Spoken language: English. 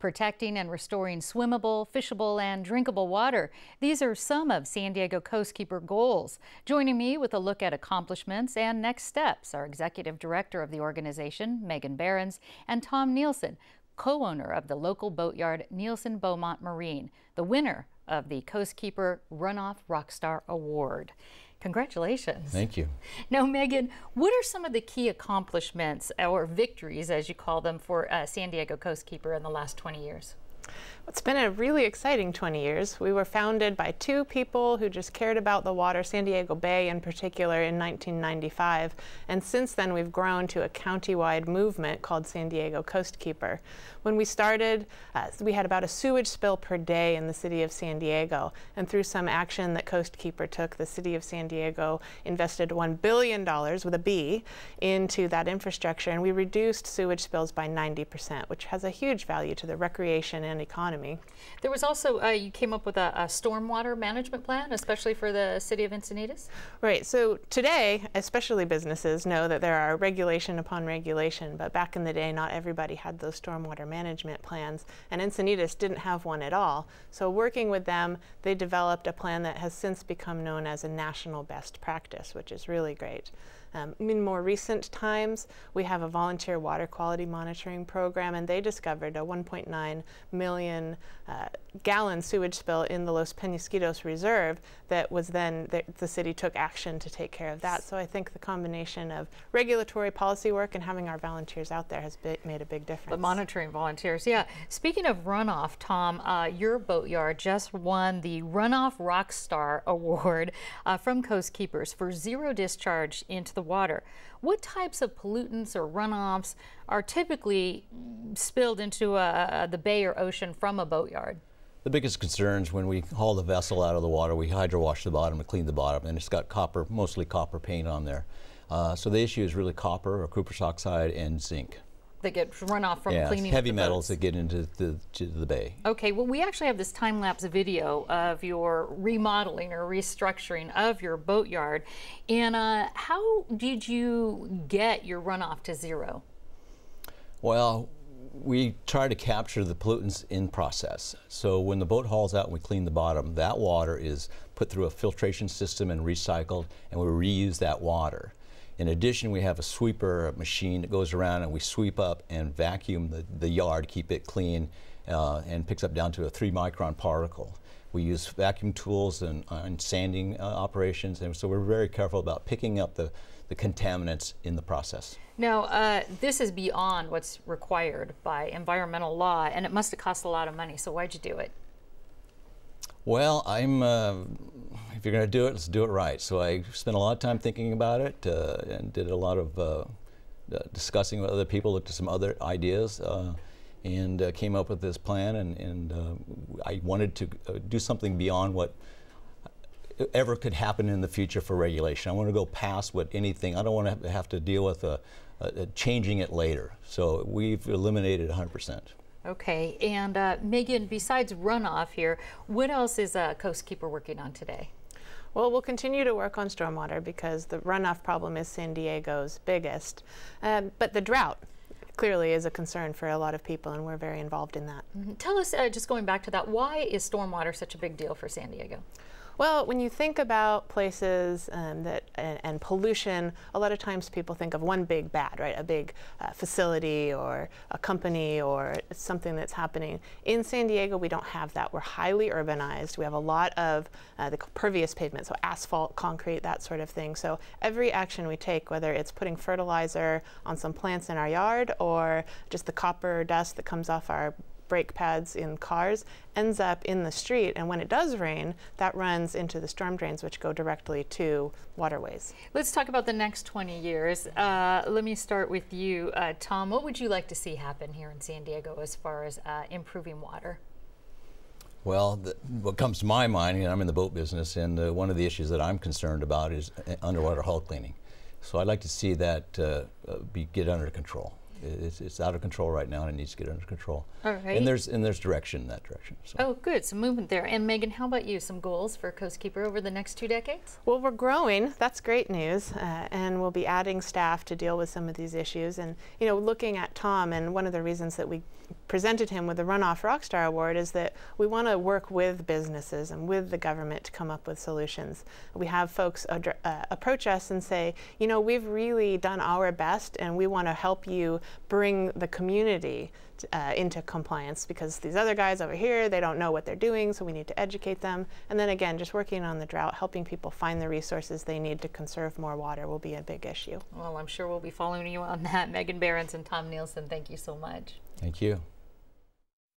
protecting and restoring swimmable, fishable, and drinkable water. These are some of San Diego Coastkeeper goals. Joining me with a look at accomplishments and next steps are Executive Director of the organization, Megan Behrens, and Tom Nielsen, co-owner of the local boatyard Nielsen Beaumont Marine, the winner of the Coastkeeper Runoff Rockstar Award. Congratulations. Thank you. Now, Megan, what are some of the key accomplishments or victories, as you call them, for San Diego Coastkeeper in the last 20 years? It's been a really exciting 20 years. We were founded by two people who just cared about the water, San Diego Bay in particular, in 1995. And since then, we've grown to a county-wide movement called San Diego Coastkeeper. When we started, we had about a sewage spill per day in the city of San Diego. And through some action that Coastkeeper took, the city of San Diego invested $1 billion, with a B, into that infrastructure. And we reduced sewage spills by 90%, which has a huge value to the recreation and economy. There was also, you came up with a stormwater management plan, especially for the city of Encinitas? Right, so today, especially businesses know that there are regulation upon regulation, but back in the day, not everybody had those stormwater management plans, and Encinitas didn't have one at all. So working with them, they developed a plan that has since become known as a national best practice, which is really great. In more recent times, we have a volunteer water quality monitoring program, and they discovered a 1.9 million gallon sewage spill in the Los Penasquitos Reserve that was then, the city took action to take care of that. So I think the combination of regulatory policy work and having our volunteers out there has made a big difference. The monitoring volunteers, yeah. Speaking of runoff, Tom, your boatyard just won the Runoff Rockstar Award from Coastkeepers for zero discharge into the water. What types of pollutants or runoffs are typically spilled into the bay or ocean from a boatyard? The biggest concerns when we haul the vessel out of the water, we hydro wash the bottom and clean the bottom, and it's got copper, mostly copper paint on there. So the issue is really copper or cuprous oxide and zinc. That get run off from cleaning heavy up the metals boats. that get into the bay. Okay, well, we actually have this time-lapse video of your remodeling or restructuring of your boatyard. And how did you get your runoff to zero? Well, we try to capture the pollutants in process. So when the boat hauls out and we clean the bottom, that water is put through a filtration system and recycled, and we reuse that water. In addition, we have a sweeper machine that goes around and we sweep up and vacuum the yard, keep it clean, and picks up down to a 3-micron particle. We use vacuum tools and sanding operations, and so we're very careful about picking up the contaminants in the process. Now, this is beyond what's required by environmental law, and it must have cost a lot of money, so why'd you do it? Well, if you're going to do it, let's do it right. So I spent a lot of time thinking about it and did a lot of discussing with other people, looked at some other ideas, and came up with this plan. And I wanted to do something beyond what ever could happen in the future for regulation. I want to go past what anything. I don't want to have to deal with changing it later. So we've eliminated 100%. Okay, and Megan, besides runoff here, what else is Coastkeeper working on today? Well, we'll continue to work on stormwater because the runoff problem is San Diego's biggest. But the drought clearly is a concern for a lot of people, and we're very involved in that. Mm-hmm. Tell us, just going back to that, why is stormwater such a big deal for San Diego? Well, when you think about places and pollution, a lot of times people think of one big bad, right? A big facility or a company or something that's happening. In San Diego, we don't have that. We're highly urbanized. We have a lot of the pervious pavement, so asphalt, concrete, that sort of thing. So every action we take, whether it's putting fertilizer on some plants in our yard or just the copper dust that comes off our brake pads in cars, ends up in the street, and when it does rain, that runs into the storm drains, which go directly to waterways. Let's talk about the next 20 years. Let me start with you, Tom. What would you like to see happen here in San Diego as far as improving water? Well, what comes to my mind, I'm in the boat business, and one of the issues that I'm concerned about is underwater hull cleaning. So I'd like to see that get under control. It's out of control right now, and it needs to get under control. All right. And there's direction in that direction. So. Oh, good. Some movement there. And Megan, how about you? Some goals for Coastkeeper over the next 2 decades? Well, we're growing. That's great news. And we'll be adding staff to deal with some of these issues. And, looking at Tom, and one of the reasons that we presented him with the Runoff Rockstar Award is that we want to work with businesses and with the government to come up with solutions. We have folks approach us and say, you know, we've really done our best and we want to help you bring the community into compliance, because these other guys over here, they don't know what they're doing, so we need to educate them. And then again, just working on the drought, helping people find the resources they need to conserve more water will be a big issue. Well, I'm sure we'll be following you on that. Megan Behrens and Tom Nielsen, thank you so much. Thank you.